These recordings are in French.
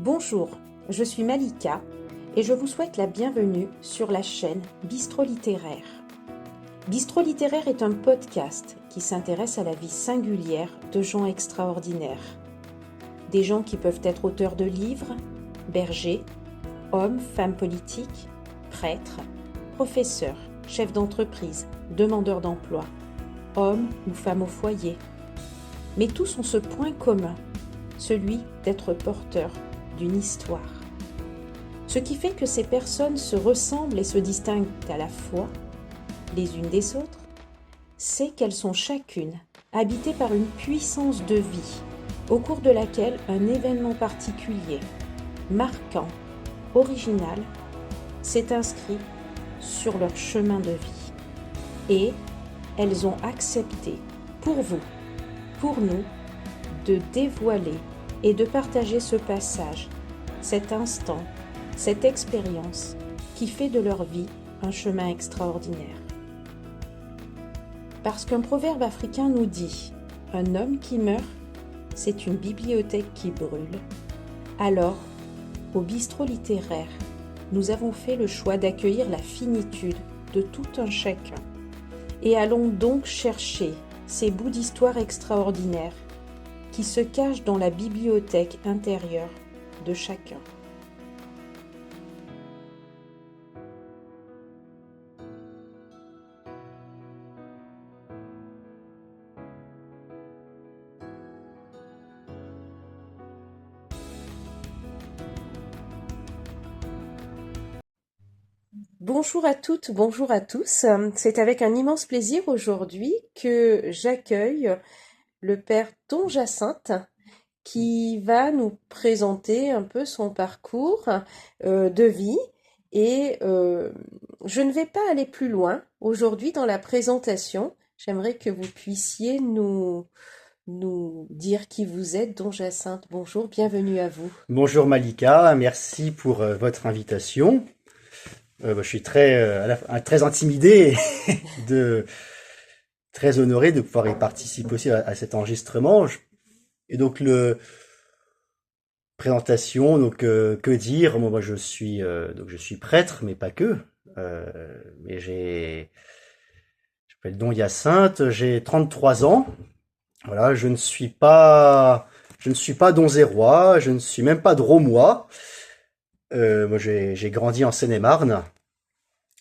Bonjour, je suis Malika et je vous souhaite la bienvenue sur la chaîne Bistro Littéraire. Bistro Littéraire est un podcast qui s'intéresse à la vie singulière de gens extraordinaires. Des gens qui peuvent être auteurs de livres, bergers, hommes, femmes politiques, prêtres, professeurs, chefs d'entreprise, demandeurs d'emploi, hommes ou femmes au foyer. Mais tous ont ce point commun, celui d'être porteurs d'une histoire. Ce qui fait que ces personnes se ressemblent et se distinguent à la fois les unes des autres, c'est qu'elles sont chacune habitées par une puissance de vie, au cours de laquelle un événement particulier, marquant, original, s'est inscrit sur leur chemin de vie. Et elles ont accepté, pour vous, pour nous, de dévoiler et de partager ce passage, cet instant, cette expérience qui fait de leur vie un chemin extraordinaire. Parce qu'un proverbe africain nous dit « Un homme qui meurt, c'est une bibliothèque qui brûle », alors, au bistrot littéraire, nous avons fait le choix d'accueillir la finitude de tout un chacun. Et allons donc chercher ces bouts d'histoire extraordinaires qui se cachent dans la bibliothèque intérieure de chacun. Bonjour à toutes, bonjour à tous. C'est avec un immense plaisir aujourd'hui que j'accueille le père Don Jacinthe qui va nous présenter un peu son parcours de vie. Et je ne vais pas aller plus loin aujourd'hui dans la présentation. J'aimerais que vous puissiez nous dire qui vous êtes, Don Jacinthe. Bonjour, bienvenue à vous. Bonjour Malika, merci pour votre invitation. Je suis très intimidé et très honoré de pouvoir y participer aussi à cet enregistrement. Et donc présentation, que dire? Moi je suis prêtre, mais pas que. Mais je m'appelle Don Jacinthe, j'ai 33 ans. Voilà, je ne suis pas donzérois, je ne suis même pas drômois. Moi j'ai grandi en Seine-et-Marne.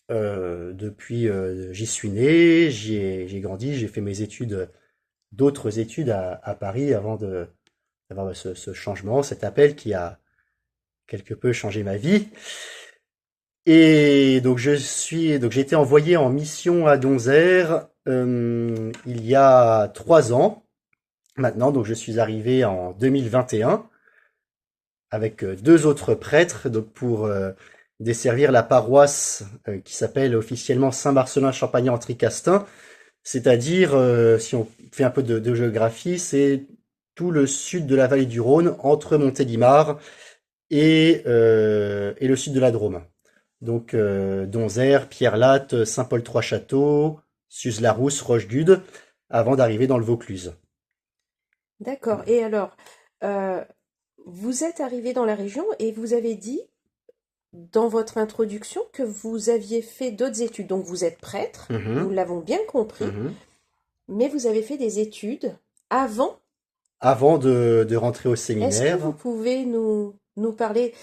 Depuis, j'y suis né, j'ai grandi, j'ai fait d'autres études à Paris avant d'avoir ce changement, cet appel qui a quelque peu changé ma vie. Et donc j'ai été envoyé en mission à Donzère il y a 3 ans maintenant. Donc je suis arrivé en 2021 avec deux autres prêtres, donc pour desservir la paroisse qui s'appelle officiellement Saint-Marcellin-Champagnat-en-Tricastin, c'est-à-dire, si on fait un peu de géographie, c'est tout le sud de la vallée du Rhône, entre Montélimar et le sud de la Drôme. Donc Donzère, Pierre-Latte, Saint-Paul-Trois-Châteaux, Suse-la-Rousse, Rochegude, avant d'arriver dans le Vaucluse. D'accord. Et alors, vous êtes arrivé dans la région et vous avez dit dans votre introduction que vous aviez fait d'autres études. Donc vous êtes prêtre, nous Mhm, l'avons bien compris, mhm. mais vous avez fait des études avant. Avant de rentrer au Est-ce que vous séminaire. pouvez nous parler?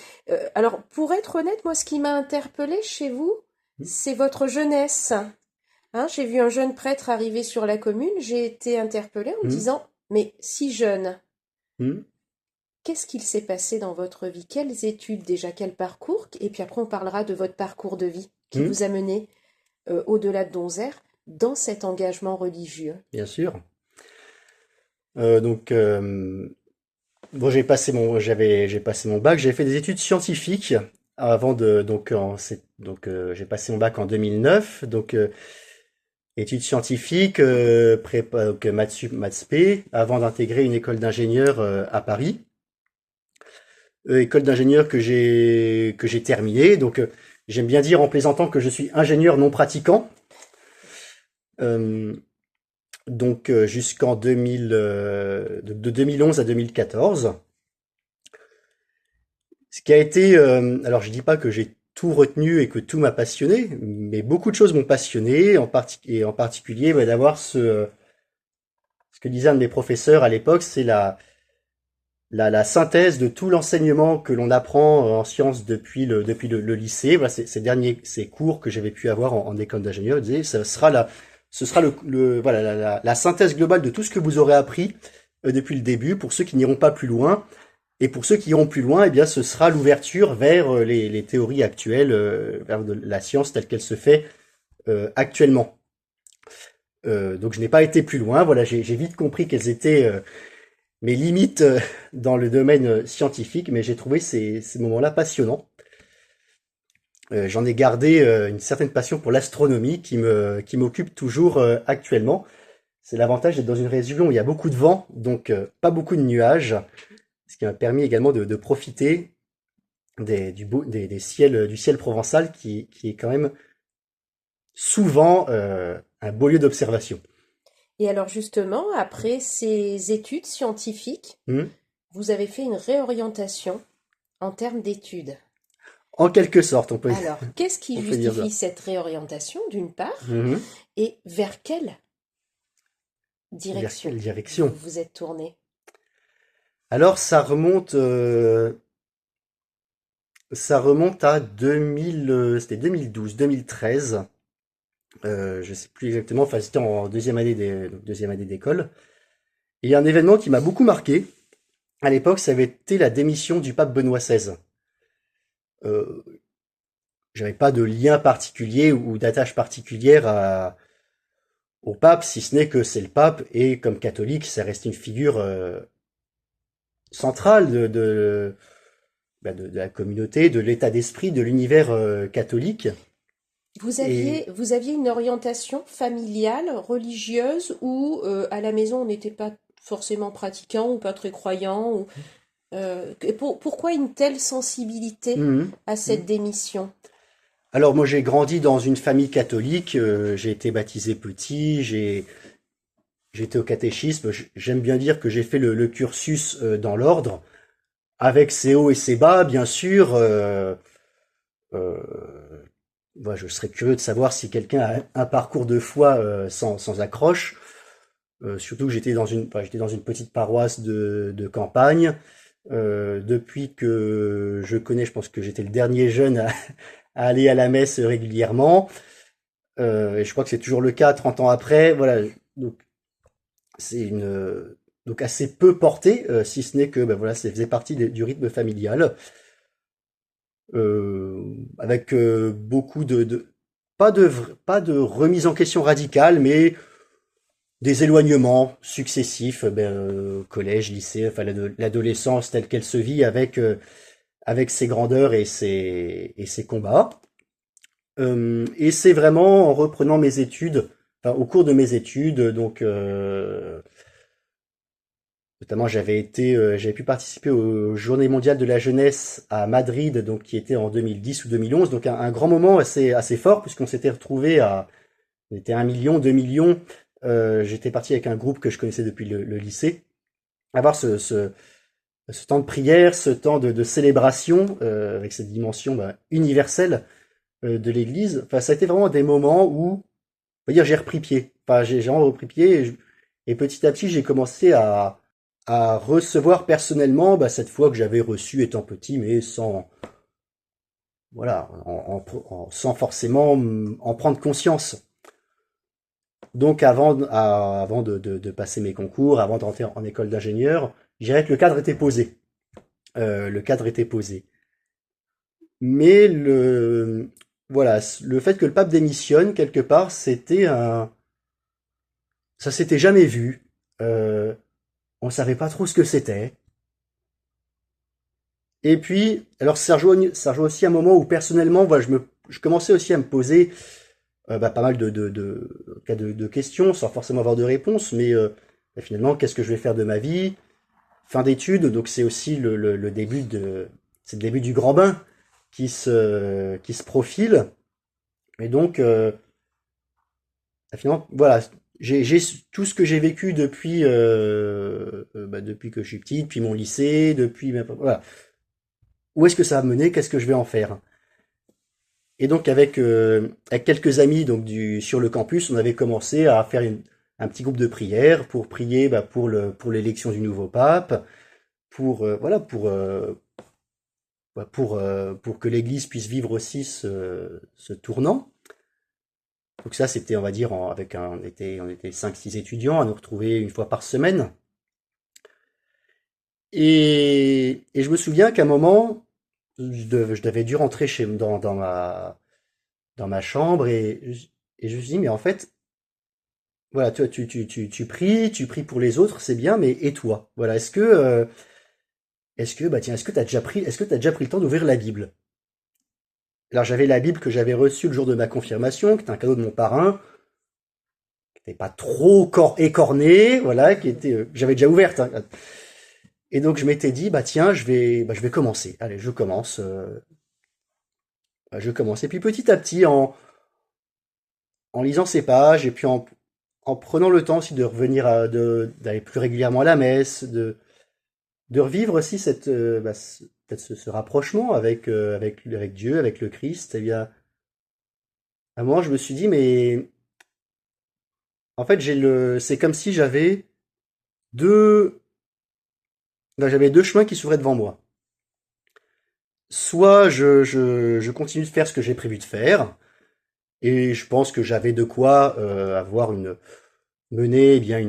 Alors, pour être honnête, moi, ce qui m'a interpellée chez vous, c'est votre jeunesse. Hein, j'ai vu un jeune prêtre arriver sur la commune, j'ai été interpellée en me Mhm, disant, mais si jeune, mhm, qu'est-ce qu'il s'est passé dans votre vie? Quelles études déjà, quel parcours? Et puis après, on parlera de votre parcours de vie qui mhm, vous a mené au-delà de Donzère dans cet engagement religieux. bien sûr. Donc, bon, j'ai passé mon bac, j'ai fait des études scientifiques avant de, j'ai passé mon bac en 2009, études scientifiques, prépa, donc maths sup, maths spé, avant d'intégrer une école d'ingénieur à Paris. École d'ingénieur que j'ai terminée. Donc, j'aime bien dire en plaisantant que je suis ingénieur non pratiquant. Euh, jusqu'en 2000, de 2011 à 2014. Ce qui a été, alors je dis pas que j'ai tout retenu et que tout m'a passionné, mais beaucoup de choses m'ont passionné, et en particulier d'avoir ce que disait un de mes professeurs à l'époque, c'est la synthèse de tout l'enseignement que l'on apprend en sciences depuis le lycée. Voilà, ces cours que j'avais pu avoir en école d'ingénieur, il disait, ce sera voilà, la synthèse globale de tout ce que vous aurez appris depuis le début, pour ceux qui n'iront pas plus loin. Et pour ceux qui iront plus loin, eh bien, ce sera l'ouverture vers les théories actuelles, vers la science telle qu'elle se fait actuellement. Donc je n'ai pas été plus loin. Voilà, j'ai vite compris quelles étaient mes limites dans le domaine scientifique, mais j'ai trouvé ces moments-là passionnants. J'en ai gardé une certaine passion pour l'astronomie qui m'occupe toujours actuellement. C'est l'avantage d'être dans une région où il y a beaucoup de vent, donc pas beaucoup de nuages, ce qui m'a permis également de profiter des ciels, du ciel provençal qui est quand même souvent un beau lieu d'observation. Et alors justement, après ces études scientifiques, Hmm. vous avez fait une réorientation en termes d'études. En quelque sorte, Alors, qu'est-ce qui on peut dire ça. justifie cette réorientation, d'une part, Mhm. et vers quelle Vers direction quelle vous direction? vous êtes tourné? Alors ça remonte à 2000, c'était 2012, 2013. Je sais plus exactement. Enfin, c'était en deuxième année d'école. Et il y a un événement qui m'a beaucoup marqué. À l'époque, ça avait été la démission du pape Benoît XVI. Euh, J'avais pas de lien particulier ou d'attache particulière au pape, si ce n'est que c'est le pape et comme catholique, ça reste une figure centrale de la communauté, de l'état d'esprit, de l'univers catholique. Et Vous aviez une orientation familiale, religieuse, ou à la maison on n'était pas forcément pratiquant ou pas très croyant, pourquoi une telle sensibilité Mhm. à cette démission? Alors moi j'ai grandi dans une famille catholique, j'ai été baptisé petit, j'ai été au catéchisme. J'aime bien dire que j'ai fait le cursus dans l'ordre, avec ses hauts et ses bas, bien sûr. Euh, Moi, je serais curieux de savoir si quelqu'un a un parcours de foi sans accroche. Surtout que j'étais dans une petite paroisse de campagne. Depuis que je connais, je pense que j'étais le dernier jeune à aller à la messe régulièrement. Et je crois que c'est toujours le cas 30 ans après. Voilà, donc c'est donc assez peu porté, si ce n'est que ben voilà, ça faisait partie du rythme familial, avec beaucoup pas de remise en question radicale, mais des éloignements successifs, collège, lycée, enfin l'adolescence telle qu'elle se vit avec ses grandeurs et ses combats. Et c'est vraiment en reprenant mes études, enfin, au cours de mes études, donc notamment j'avais pu participer aux Journées mondiales de la jeunesse à Madrid, donc qui était en 2010 ou 2011, donc un grand moment assez fort puisqu'on s'était retrouvé on était 1 million, 2 millions. J'étais parti avec un groupe que je connaissais depuis le lycée, avoir ce temps de prière, ce temps de célébration avec cette dimension universelle de l'Église. Enfin, ça a été vraiment des moments où, on va dire, j'ai repris pied. Enfin, j'ai vraiment repris pied et petit à petit, j'ai commencé à recevoir personnellement cette foi que j'avais reçue étant petit, mais voilà, sans forcément en prendre conscience. Donc, avant de passer mes concours, avant de rentrer en école d'ingénieur, je dirais que le cadre était posé. Le cadre était posé. Mais voilà, le fait que le pape démissionne quelque part, ça s'était jamais vu. Euh, on savait pas trop ce que c'était. Et puis, alors ça rejoint aussi un moment où personnellement, voilà, je commençais aussi à me poser pas mal de questions, sans forcément avoir de réponse, mais finalement, qu'est-ce que je vais faire de ma vie? Fin d'études, donc c'est aussi le début c'est le début du grand bain qui se profile. Et donc, finalement, voilà, j'ai tout ce que j'ai vécu depuis que je suis petit, depuis mon lycée, voilà, où est-ce que ça va me mener, qu'est-ce que je vais en faire. Et donc avec quelques amis donc sur le campus, on avait commencé à faire un petit groupe de prière pour prier pour l'élection du nouveau pape, pour que l'Église puisse vivre aussi ce tournant. Donc ça, c'était, on va dire, on était 5-6 étudiants à nous retrouver une fois par semaine. Et je me souviens qu'à un moment, je devais dû rentrer dans ma chambre et je me suis dit, mais en fait, voilà, toi, tu pries pour les autres, c'est bien, mais et toi? Voilà, est-ce que t'as déjà pris le temps d'ouvrir la Bible? Alors j'avais la Bible que j'avais reçue le jour de ma confirmation, qui était un cadeau de mon parrain, qui n'était pas trop écornée, voilà, que j'avais déjà ouverte, hein. Et donc je m'étais dit, bah tiens, je vais commencer. Allez, je commence. Je commence. Et puis petit à petit, en lisant ces pages, et puis en prenant le temps aussi de revenir d'aller plus régulièrement à la messe, de revivre aussi peut-être ce rapprochement avec Dieu, avec le Christ, eh bien, à un moment, je me suis dit, mais en fait, c'est comme si deux, j'avais deux chemins qui s'ouvraient devant moi. Soit je continue de faire ce que j'ai prévu de faire, et je pense que j'avais de quoi mener eh bien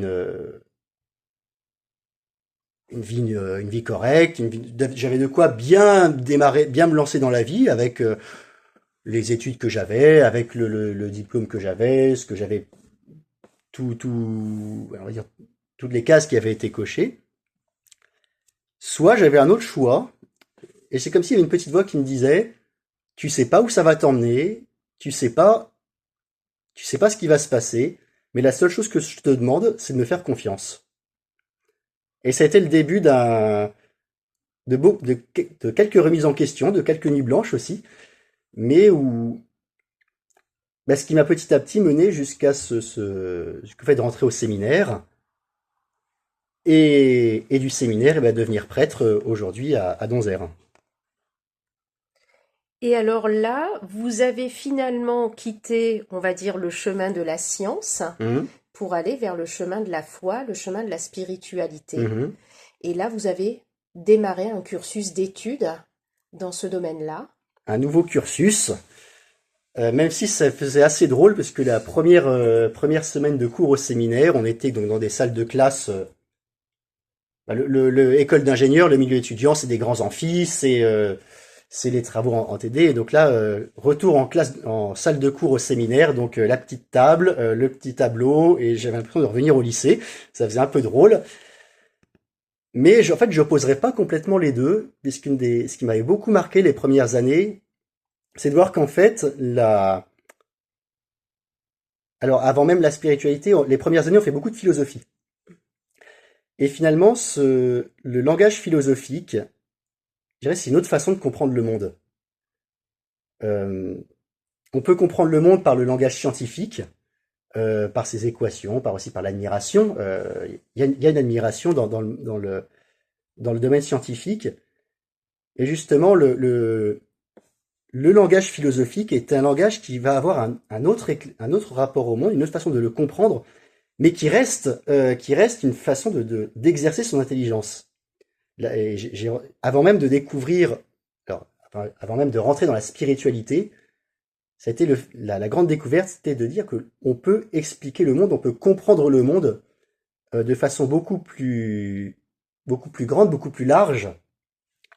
une vie correcte, j'avais de quoi bien démarrer, bien me lancer dans la vie avec les études que j'avais, avec le diplôme que j'avais, ce que j'avais, on va dire, toutes les cases qui avaient été cochées. Soit j'avais un autre choix, et c'est comme s'il y avait une petite voix qui me disait, tu sais pas où ça va t'emmener, tu sais pas ce qui va se passer, mais la seule chose que je te demande, c'est de me faire confiance. Et ça a été le début de quelques remises en question, de quelques nuits blanches aussi, mais ce qui m'a petit à petit mené jusqu'au fait de rentrer au séminaire, et du séminaire, devenir prêtre aujourd'hui à Donzère. Et alors là, vous avez finalement quitté, on va dire, le chemin de la science Mhm, pour aller vers le chemin de la foi, le chemin de la spiritualité. mhm. Et là, vous avez démarré un cursus d'études dans ce domaine-là. Un nouveau cursus, même si ça faisait assez drôle, parce que la première semaine de cours au séminaire, on était donc dans des salles de classe. École d'ingénieur, le milieu étudiant, c'est des grands amphis, c'est les travaux en TD. Et donc là, retour en classe, en salle de cours au séminaire, donc la petite table, le petit tableau, et j'avais l'impression de revenir au lycée. Ça faisait un peu drôle. Mais en fait, je n'opposerais pas complètement les deux, puisque ce qui m'avait beaucoup marqué les premières années, c'est de voir qu'en fait, alors avant même la spiritualité, les premières années, on fait beaucoup de philosophie. Et finalement, le langage philosophique, je dirais, c'est une autre façon de comprendre le monde. Euh, on peut comprendre le monde par le langage scientifique, par ses équations, par l'admiration. Il y a une admiration dans le domaine scientifique. Et justement, le langage philosophique est un langage qui va avoir un autre rapport au monde, une autre façon de le comprendre, mais qui reste une façon d'exercer son intelligence. Là, et avant même de découvrir, alors, avant même de rentrer dans la spiritualité, ça a été la grande découverte, c'était de dire que on peut expliquer le monde, on peut comprendre le monde de façon beaucoup plus grande, beaucoup plus large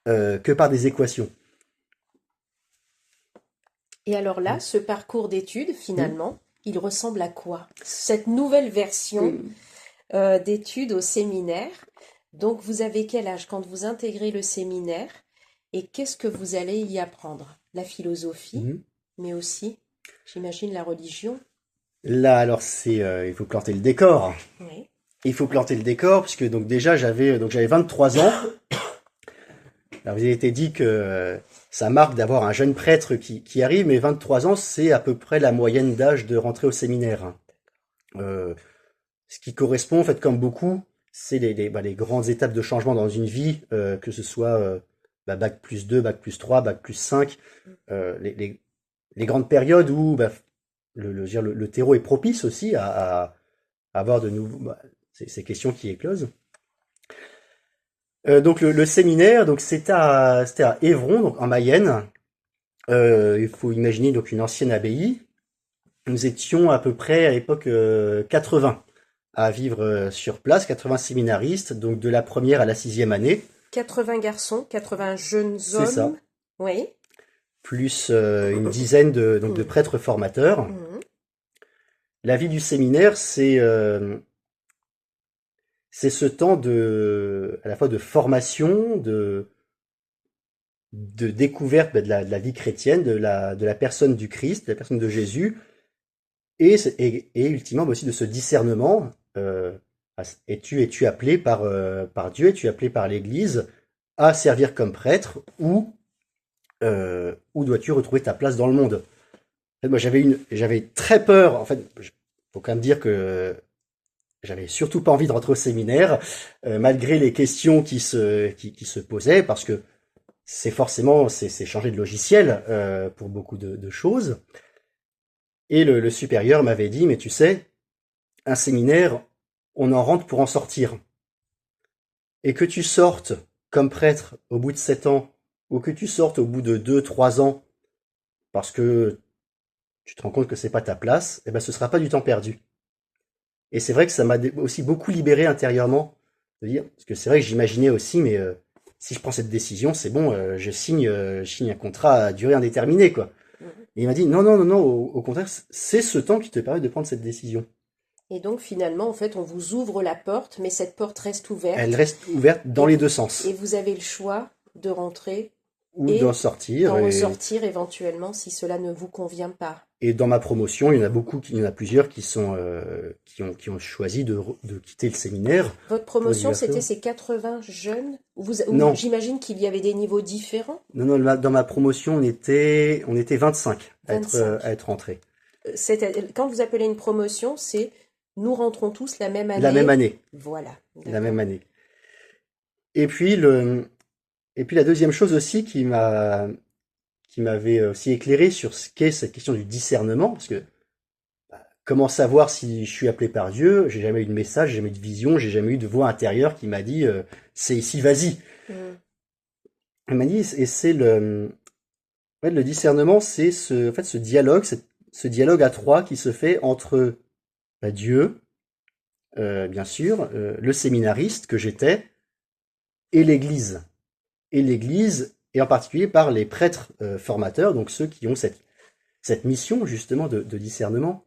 que par des équations. Et alors là, Mm. ce parcours d'études, Mm. finalement, il ressemble à quoi? Cette nouvelle version d'études au séminaire. Donc, vous avez quel âge quand vous intégrez le séminaire et qu'est-ce que vous allez y apprendre? La philosophie, Mm. mais aussi, j'imagine, la religion. Là, alors il faut planter le décor. Oui. Il faut planter le décor puisque donc déjà j'avais 23 ans. Alors, vous avez été dit que ça marque d'avoir un jeune prêtre qui arrive, mais 23 ans, c'est à peu près la moyenne d'âge de rentrer au séminaire. Euh, Ce qui correspond, en fait, comme beaucoup, c'est les grandes étapes de changement dans une vie, que ce soit bac plus 2, bac plus 3, bac plus 5, les grandes périodes où je veux dire, le terreau est propice aussi à avoir de nouveaux ces questions qui éclosent. Donc le séminaire, donc c'était à Évron, donc en Mayenne. Il faut imaginer donc une ancienne abbaye. Nous étions à peu près à l'époque 80 à vivre sur place, 80 séminaristes, donc de la première à la 6e année. 80 garçons, 80 jeunes C'est ça. hommes. Oui. Plus une dizaine de prêtres formateurs. Mhm. La vie du séminaire, c'est ce temps à la fois de formation, de découverte de la vie chrétienne, de la personne du Christ, de la personne de Jésus, et ultimement aussi de ce discernement. Es-tu appelé par Dieu, es-tu appelé par l'Église à servir comme prêtre, ou dois-tu retrouver ta place dans le monde? En fait, moi, j'avais très peur. En fait, faut quand même dire que j'avais surtout pas envie de rentrer au séminaire, malgré les questions qui se posaient, parce que c'est changer de logiciel pour beaucoup de choses. Et le supérieur m'avait dit, mais tu sais, un séminaire, on en rentre pour en sortir. Et que tu sortes comme prêtre au bout de 7 ans, ou que tu sortes au bout de 2, 3 ans, parce que tu te rends compte que c'est pas ta place, eh ben ce sera pas du temps perdu. Et c'est vrai que ça m'a aussi beaucoup libéré intérieurement de dire, parce que c'est vrai que j'imaginais aussi, mais si je prends cette décision, c'est bon, je signe un contrat à durée indéterminée, quoi. Et il m'a dit, non, non, non, non, au contraire, c'est ce temps qui te permet de prendre cette décision. Et donc finalement, en fait, on vous ouvre la porte, mais cette porte reste ouverte. Elle reste ouverte dans les deux sens. Et vous avez le choix de rentrer Ou et d'en sortir. d'en ressortir éventuellement si cela ne vous convient pas. Et dans ma promotion, il y en a plusieurs qui ont choisi de quitter le séminaire. Votre promotion, c'était ces 80 jeunes? Non. J'imagine qu'il y avait des niveaux différents? Non, dans ma promotion, on était 25 à être rentrés. Quand vous appelez une promotion, c'est nous rentrons tous la même année. La même année. Voilà. La même année. Et puis la deuxième chose aussi qui m'avait aussi éclairé sur ce qu'est cette question du discernement, parce que comment savoir si je suis appelé par Dieu? J'ai jamais eu de message, j'ai jamais eu de vision, j'ai jamais eu de voix intérieure qui m'a dit c'est ici, vas-y. Elle m'a dit, et c'est le discernement, c'est ce dialogue à trois qui se fait entre Dieu, bien sûr, le séminariste que j'étais, et l'Église. Et l'Église, et en particulier par les prêtres formateurs, donc ceux qui ont cette mission justement de discernement.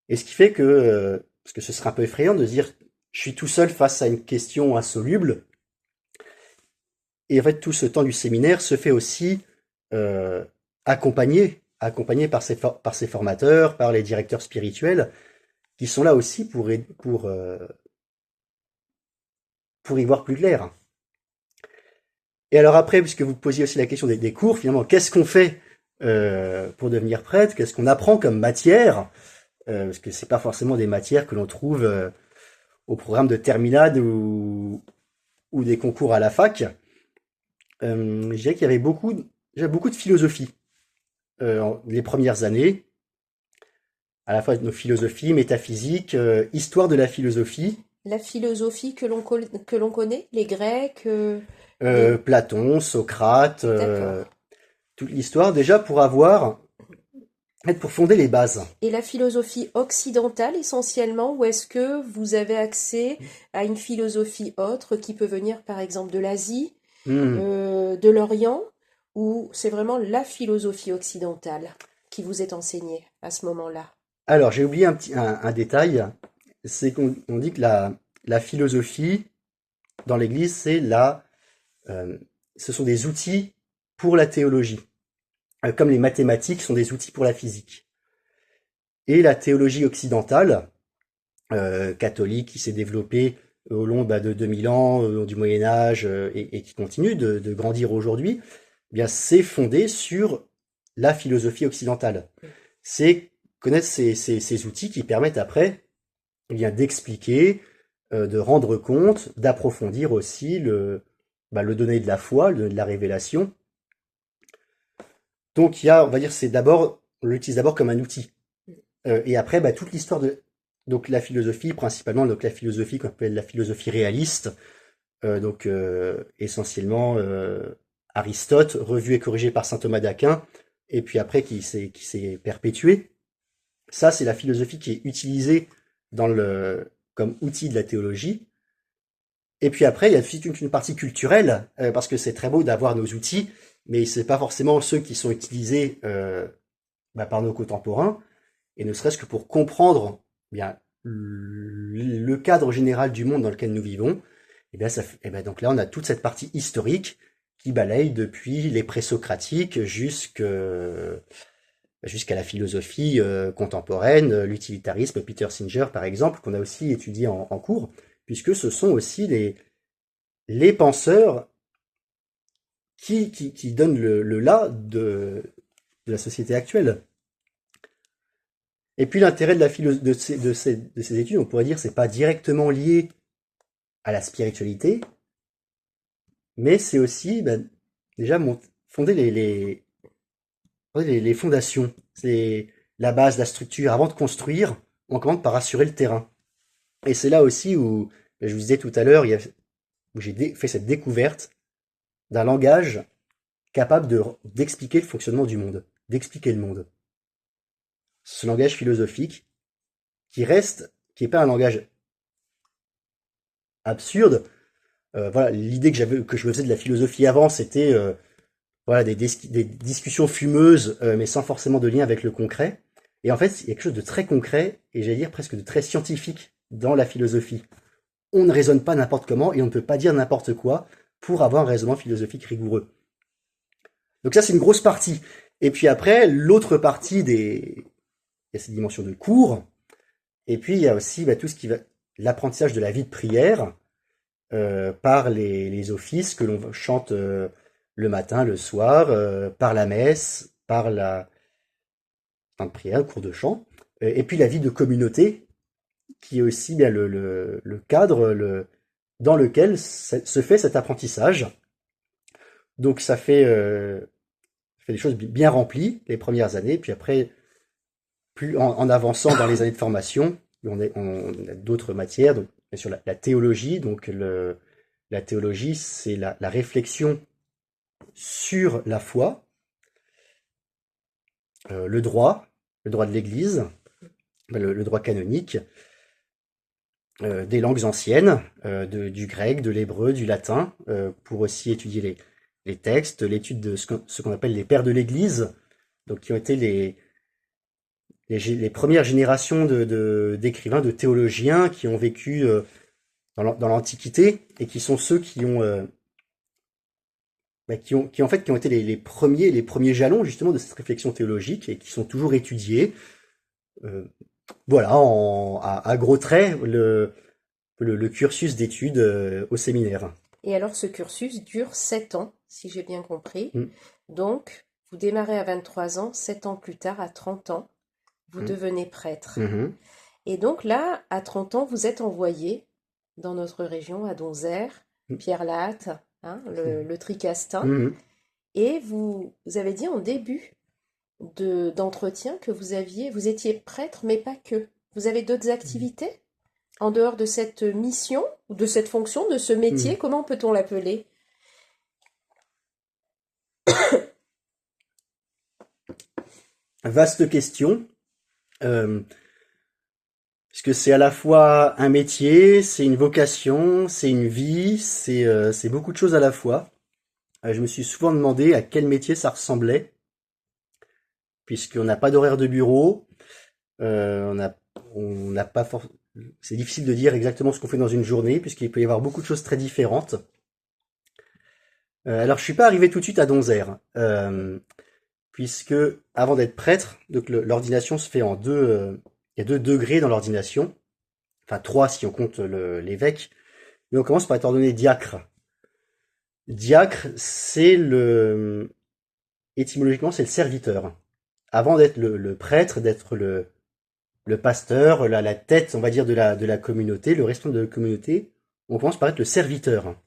Et ce qui fait que, parce que ce serait un peu effrayant de dire, je suis tout seul face à une question insoluble, et en fait tout ce temps du séminaire se fait aussi accompagné par ces formateurs, par les directeurs spirituels, qui sont là aussi pour y voir plus clair. Et alors après, puisque vous posiez aussi la question des cours, finalement, qu'est-ce qu'on fait pour devenir prêtre? Qu'est-ce qu'on apprend comme matière? Parce que c'est pas forcément des matières que l'on trouve au programme de terminale ou des concours à la fac. Je dirais qu'il y avait beaucoup de philosophie les premières années, à la fois de nos philosophies, métaphysique, histoire de la philosophie. La philosophie que l'on connaît, les Grecs, Platon, Socrate, toute l'histoire, déjà pour fonder les bases. Et la philosophie occidentale essentiellement, ou est-ce que vous avez accès à une philosophie autre qui peut venir par exemple de l'Asie, de l'Orient, ou c'est vraiment la philosophie occidentale qui vous est enseignée à ce moment-là? Alors j'ai oublié un détail, c'est qu'on dit que la philosophie dans l'Église, ce sont des outils pour la théologie, comme les mathématiques sont des outils pour la physique. Et la théologie occidentale, catholique, qui s'est développée au long de 2000 ans, au long du Moyen-Âge, et qui continue de grandir aujourd'hui, eh bien c'est fondé sur la philosophie occidentale. C'est connaître ces outils qui permettent après eh bien d'expliquer, de rendre compte, d'approfondir aussi le donner de la foi, le donner de la révélation. Donc il y a, on va dire, on l'utilise d'abord comme un outil. Et après, toute l'histoire de donc la philosophie, principalement donc la philosophie qu'on appelle la philosophie réaliste, essentiellement Aristote, revu et corrigé par saint Thomas d'Aquin, et puis après qui s'est perpétué. Ça, c'est la philosophie qui est utilisée comme outil de la théologie. Et puis après, il y a aussi toute une partie culturelle, parce que c'est très beau d'avoir nos outils, mais c'est pas forcément ceux qui sont utilisés par nos contemporains, et ne serait-ce que pour comprendre bien le cadre général du monde dans lequel nous vivons. Donc là, on a toute cette partie historique qui balaye depuis les présocratiques jusqu'à la philosophie contemporaine, l'utilitarisme, Peter Singer par exemple, qu'on a aussi étudié en cours, puisque ce sont aussi les penseurs qui donnent le là de la société actuelle. Et puis l'intérêt de ces études, on pourrait dire, c'est pas directement lié à la spiritualité, mais c'est aussi déjà fonder les fondations. C'est la base, la structure. Avant de construire, on commence par assurer le terrain. Et c'est là aussi où, je vous disais tout à l'heure, où j'ai fait cette découverte d'un langage capable d'expliquer le fonctionnement du monde, d'expliquer le monde. Ce langage philosophique qui est pas un langage absurde. Voilà, l'idée que je me faisais de la philosophie avant, c'était des discussions fumeuses, mais sans forcément de lien avec le concret. Et en fait, il y a quelque chose de très concret, et j'allais dire presque de très scientifique dans la philosophie. On ne raisonne pas n'importe comment, et on ne peut pas dire n'importe quoi pour avoir un raisonnement philosophique rigoureux. Donc ça, c'est une grosse partie. Et puis après, l'autre partie il y a cette dimension de cours, et puis il y a aussi tout ce qui va l'apprentissage de la vie de prière par les offices que l'on chante le matin, le soir, par la messe, par la fin de prière, le cours de chant, et puis la vie de communauté, qui est aussi bien le cadre dans lequel se fait cet apprentissage. Donc ça fait des choses bien remplies les premières années, puis après, plus en avançant dans les années de formation, on a d'autres matières, donc bien sûr la théologie, donc la théologie, c'est la réflexion sur la foi, le droit de l'Église, le droit canonique, des langues anciennes, du grec, de l'hébreu, du latin, pour aussi étudier les textes, l'étude de ce qu'on appelle les pères de l'Église, donc qui ont été les premières générations d'écrivains, de théologiens qui ont vécu dans l'Antiquité et qui sont ceux qui ont été les premiers jalons justement de cette réflexion théologique et qui sont toujours étudiés. Voilà, à gros traits, le cursus d'études au séminaire. Et alors ce cursus dure 7 ans, si j'ai bien compris. Mm. Donc, vous démarrez à 23 ans, 7 ans plus tard, à 30 ans, vous devenez prêtre. Mm-hmm. Et donc là, à 30 ans, vous êtes envoyé dans notre région, à Donzère, Pierre-Latte, le Tricastin. Mm-hmm. Et vous avez dit en début d'entretien que vous étiez prêtre, mais pas que. Vous avez d'autres activités en dehors de cette mission, ou de cette fonction, de ce métier, comment peut-on l'appeler? Vaste question. Puisque c'est à la fois un métier, c'est une vocation, c'est une vie, c'est beaucoup de choses à la fois. Je me suis souvent demandé à quel métier ça ressemblait, puisqu'on n'a pas d'horaire de bureau, on n'a pas c'est difficile de dire exactement ce qu'on fait dans une journée, puisqu'il peut y avoir beaucoup de choses très différentes. Alors je suis pas arrivé tout de suite à Donzère, puisque avant d'être prêtre, donc l'ordination se fait en deux. Il y a 2 degrés dans l'ordination, enfin 3 si on compte l'évêque, mais on commence par être ordonné diacre. Diacre, étymologiquement, c'est le serviteur. Avant d'être le prêtre, d'être le pasteur, la tête, on va dire, de la communauté, le responsable de la communauté, on commence par être le serviteur.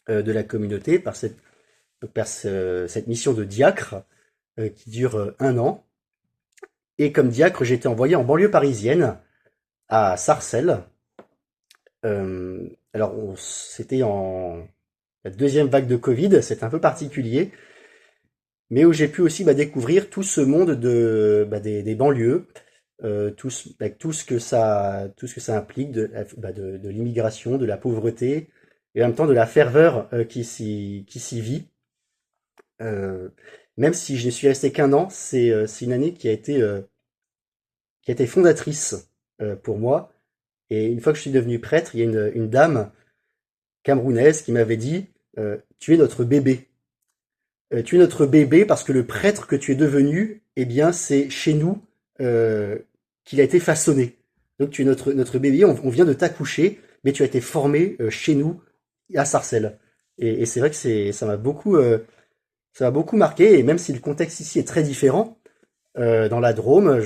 de la communauté cette mission de diacre qui dure 1 an. Et comme diacre, j'ai été envoyé en banlieue parisienne, à Sarcelles. Alors, c'était en la deuxième vague de Covid, c'est un peu particulier, mais où j'ai pu aussi découvrir tout ce monde des banlieues, avec tout ce que ça implique de l'immigration, de la pauvreté, et en même temps de la ferveur qui s'y vit. Euh, Même si je ne suis resté qu'1 an, c'est une année qui a été fondatrice pour moi. Et une fois que je suis devenu prêtre, il y a une dame camerounaise qui m'avait dit tu es notre bébé. Tu es notre bébé parce que le prêtre que tu es devenu, eh bien, c'est chez nous qu'il a été façonné. Donc tu es notre bébé, on vient de t'accoucher, mais tu as été formé chez nous à Sarcelles. Et c'est vrai que ça m'a beaucoup marqué, et même si le contexte ici est très différent, dans la Drôme,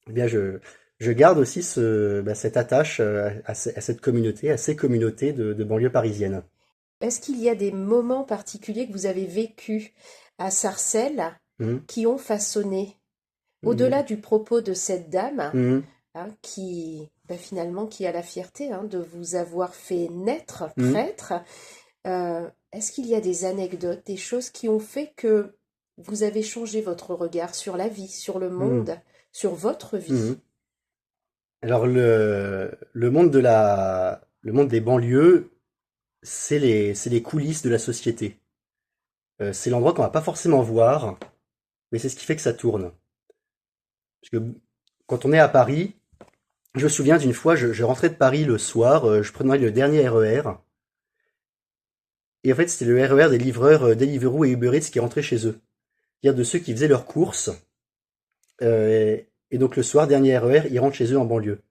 eh bien, je garde aussi cette attache à cette communauté, à ces communautés de banlieue parisienne. Est-ce qu'il y a des moments particuliers que vous avez vécus à Sarcelles Mhm. qui ont façonné, au-delà Mhm. du propos de cette dame, Mhm. qui finalement qui a la fierté de vous avoir fait naître Mhm. prêtre, est-ce qu'il y a des anecdotes, des choses qui ont fait que vous avez changé votre regard sur la vie, sur le Mhm. monde, sur votre vie? Mhm. Alors le monde des banlieues, c'est les coulisses de la société. C'est l'endroit qu'on va pas forcément voir, mais c'est ce qui fait que ça tourne. Parce que quand on est à Paris, je me souviens d'une fois, je rentrais de Paris le soir, je prenais le dernier RER, et en fait c'était le RER des livreurs Deliveroo et Uber Eats qui rentraient chez eux. C'est-à-dire de ceux qui faisaient leurs courses, et donc le soir, dernier RER, ils rentrent chez eux en banlieue.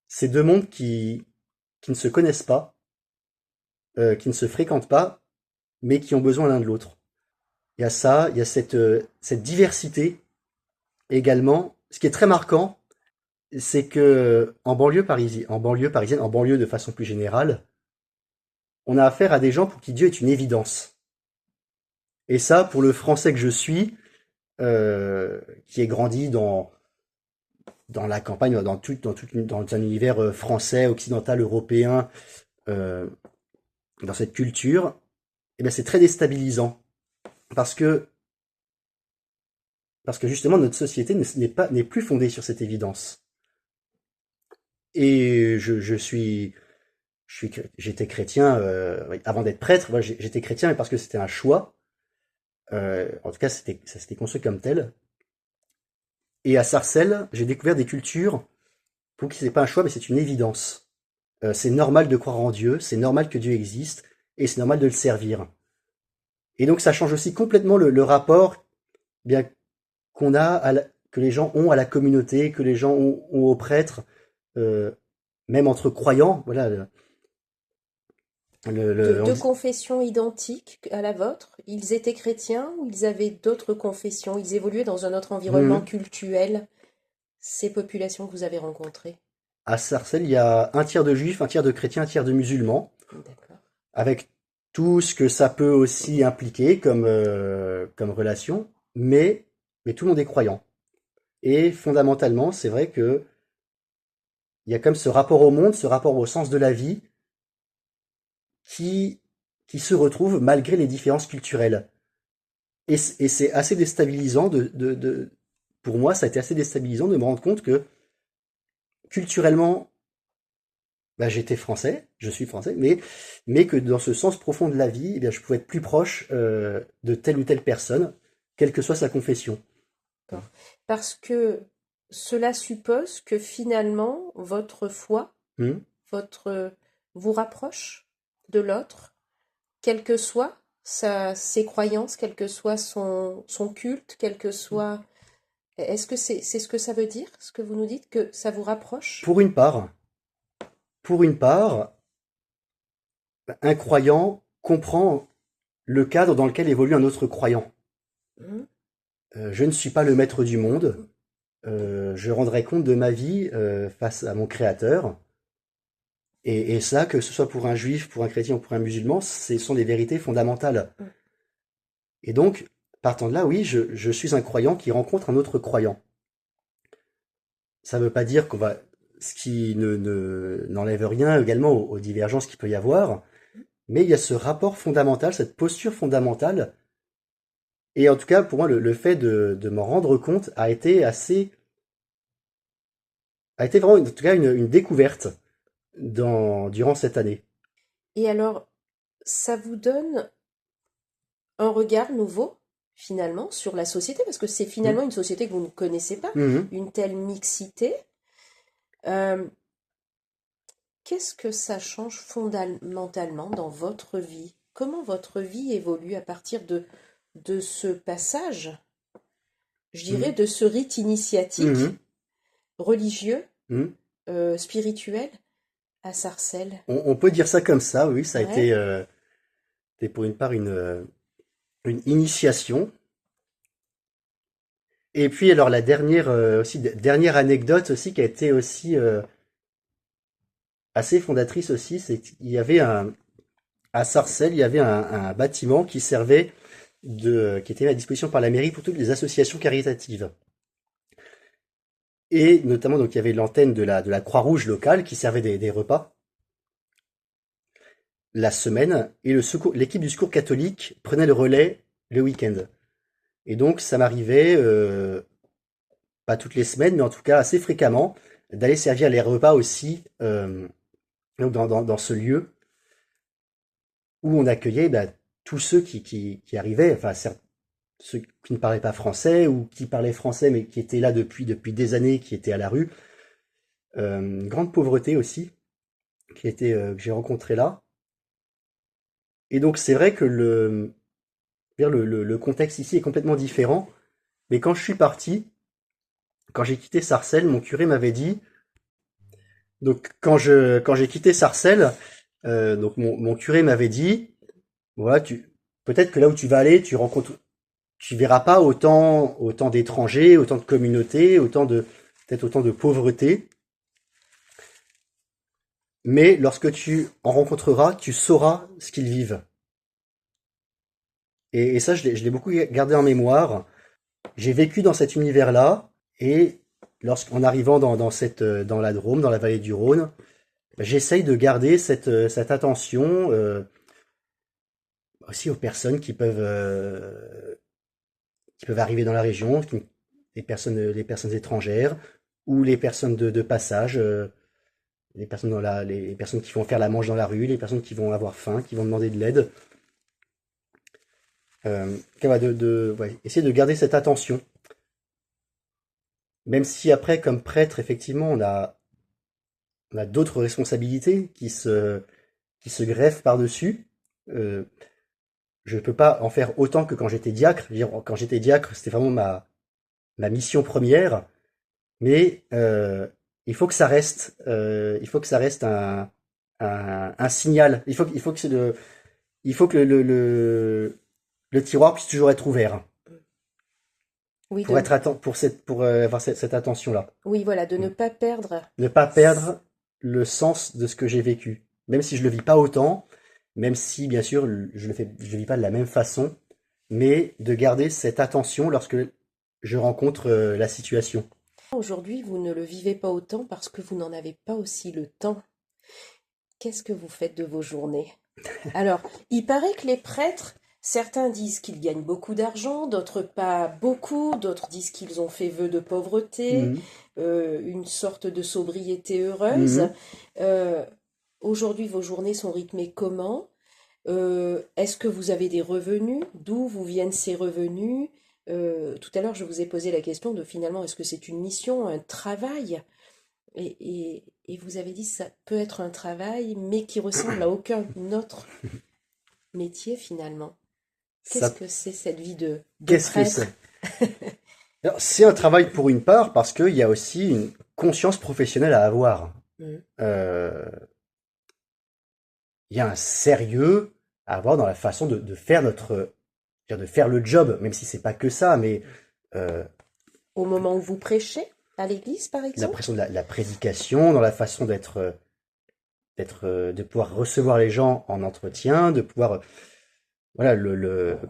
C'est deux mondes qui ne se connaissent pas, qui ne se fréquentent pas, mais qui ont besoin l'un de l'autre. Il y a ça, il y a cette diversité également. Ce qui est très marquant, c'est que en banlieue parisienne, en banlieue de façon plus générale, on a affaire à des gens pour qui Dieu est une évidence. Et ça, pour le français que je suis, qui est grandi dans la campagne, dans un univers français, occidental, européen, euh, dans cette culture, eh bien c'est très déstabilisant parce que justement notre société n'est plus fondée sur cette évidence. Et j'étais chrétien oui, avant d'être prêtre. Moi, j'étais chrétien, mais parce que c'était un choix. En tout cas, ça s'était construit comme tel. Et à Sarcelles, j'ai découvert des cultures pour qui c'est pas un choix, mais c'est une évidence. C'est normal de croire en Dieu, c'est normal que Dieu existe, et c'est normal de le servir. Et donc, ça change aussi complètement le rapport, bien que les gens ont à la communauté, que les gens ont aux prêtres, euh, même entre croyants. Voilà, De confessions identiques à la vôtre? Ils étaient chrétiens ou ils avaient d'autres confessions? Ils évoluaient dans un autre environnement Mhm. cultuel, ces populations que vous avez rencontrées? À Sarcelles, il y a un tiers de juifs, un tiers de chrétiens, un tiers de musulmans, D'accord. avec tout ce que ça peut aussi impliquer comme relation, mais tout le monde est croyant. Et fondamentalement, c'est vrai que il y a comme ce rapport au monde, ce rapport au sens de la vie, qui, qui se retrouve malgré les différences culturelles. Et c'est assez déstabilisant pour moi, ça a été assez déstabilisant de me rendre compte que culturellement, j'étais français, je suis français, mais que dans ce sens profond de la vie, eh bien, je pouvais être plus proche de telle ou telle personne, quelle que soit sa confession. D'accord. Parce que cela suppose que finalement, votre foi, Hmm. votre, vous rapproche de l'autre, quelles que soient ses croyances, quel que soit son culte, quel que soit... Est-ce que c'est ce que ça veut dire, ce que vous nous dites, que ça vous rapproche? Pour une part, pour une part, un croyant comprend le cadre dans lequel évolue un autre croyant. Mhm. Je ne suis pas le maître du monde. Je rendrai compte de ma vie face à mon créateur. Et ça, que ce soit pour un juif, pour un chrétien ou pour un musulman, ce sont des vérités fondamentales. Mm. Et donc, partant de là, oui, je suis un croyant qui rencontre un autre croyant. Ça ne veut pas dire ce qui n'enlève rien également aux divergences qu'il peut y avoir, mais il y a ce rapport fondamental, cette posture fondamentale. Et en tout cas, pour moi, le fait de m'en rendre compte a été vraiment, en tout cas, une découverte durant cette année. Et alors, ça vous donne un regard nouveau, finalement, sur la société, parce que c'est finalement une société que vous ne connaissez pas, Mhm. une telle mixité. Euh, Qu'est-ce que ça change fondamentalement dans votre vie? Comment votre vie évolue à partir de ce passage, je dirais, Mhm. de ce rite initiatique Mhm. religieux, Mhm. spirituel à Sarcelles? On peut dire ça comme ça, oui, ça a Ouais. été pour une part une initiation. Et puis alors la dernière anecdote aussi qui a été aussi assez fondatrice aussi, c'est qu'il y avait à Sarcelles, il y avait un bâtiment qui était mis à disposition par la mairie pour toutes les associations caritatives. Et notamment, donc, il y avait l'antenne de la Croix-Rouge locale qui servait des repas la semaine, et l'équipe du secours catholique prenait le relais le week-end. Et donc, ça m'arrivait, pas toutes les semaines, mais en tout cas assez fréquemment, d'aller servir les repas aussi, donc dans ce lieu où on accueillait tous ceux qui arrivaient, enfin certes, ceux qui ne parlaient pas français ou qui parlaient français mais qui étaient là depuis des années, qui étaient à la rue. Une grande pauvreté aussi que j'ai rencontré là. Et donc c'est vrai que le contexte ici est complètement différent. Mais quand je suis parti, quand j'ai quitté Sarcelles, mon curé m'avait dit. Donc quand j'ai quitté Sarcelles, donc mon curé m'avait dit, voilà, peut-être que là où tu vas aller, tu verras pas autant d'étrangers, autant de communautés, peut-être autant de pauvreté. Mais lorsque tu en rencontreras, tu sauras ce qu'ils vivent. Et ça, je l'ai beaucoup gardé en mémoire. J'ai vécu dans cet univers-là, et lorsqu'en arrivant dans la Drôme, dans la vallée du Rhône, j'essaye de garder cette attention aussi aux personnes qui peuvent arriver dans la région, les personnes étrangères ou les personnes de passage, les personnes qui vont faire la manche dans la rue, les personnes qui vont avoir faim, qui vont demander de l'aide. Ouais, essayer de garder cette attention. Même si après, comme prêtre, effectivement, on a d'autres responsabilités qui se greffent par-dessus. Euh, je ne peux pas en faire autant que quand j'étais diacre. Je veux dire, quand j'étais diacre, c'était vraiment ma mission première. Mais il faut que ça reste un signal. Il faut que le tiroir puisse toujours être ouvert Oui, pour pour avoir cette attention-là. oui, voilà, de ne pas perdre. Ne pas perdre le sens de ce que j'ai vécu. Même si je le vis pas autant, même si, bien sûr, je le vis pas de la même façon, mais de garder cette attention lorsque je rencontre la situation. Aujourd'hui, vous ne le vivez pas autant parce que vous n'en avez pas aussi le temps. Qu'est-ce que vous faites de vos journées? Alors, il paraît que les prêtres, certains disent qu'ils gagnent beaucoup d'argent, d'autres pas beaucoup, d'autres disent qu'ils ont fait vœu de pauvreté, Mhm. une sorte de sobriété heureuse. Mhm. Euh, Aujourd'hui, vos journées sont rythmées comment? Est-ce que vous avez des revenus? D'où vous viennent ces revenus? Tout à l'heure, je vous ai posé la question de finalement, est-ce que c'est une mission, un travail? Et vous avez dit ça peut être un travail, mais qui ressemble à aucun autre métier finalement. Qu'est-ce Ça, que c'est cette vie de qu'est-ce que prêtre? c'est? Alors, c'est un travail pour une part parce qu'il y a aussi une conscience professionnelle à avoir. Mhm. Euh, il y a un sérieux à avoir dans la façon de faire de faire le job, même si c'est pas que ça, mais euh, Au moment où vous prêchez à l'église, par la exemple? pression de la prédication, dans la façon de pouvoir recevoir les gens en entretien, de pouvoir voilà,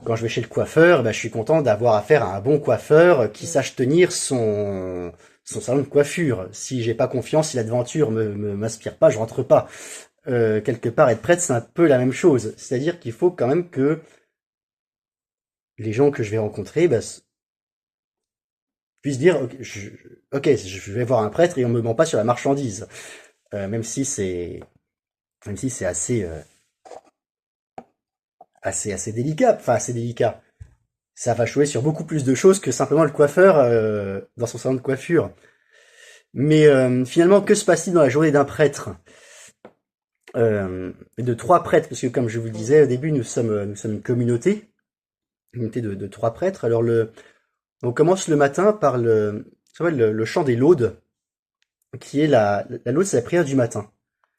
quand je vais chez le coiffeur, je suis content d'avoir affaire à un bon coiffeur qui sache tenir son salon de coiffure. Si j'ai pas confiance, si l'aventure m'inspire pas, je rentre pas. Quelque part, être prêtre, c'est un peu la même chose. C'est-à-dire qu'il faut quand même que les gens que je vais rencontrer, puissent dire, ok, je vais voir un prêtre et on me ment pas sur la marchandise. Même si c'est assez délicat. Enfin, assez délicat. Ça va jouer sur beaucoup plus de choses que simplement le coiffeur dans son salon de coiffure. Mais finalement, que se passe-t-il dans la journée d'un prêtre de 3 prêtres, parce que comme je vous le disais au début, nous sommes une communauté de 3 prêtres. Alors on commence le matin par le chant des laudes, qui est la laude, c'est la prière du matin.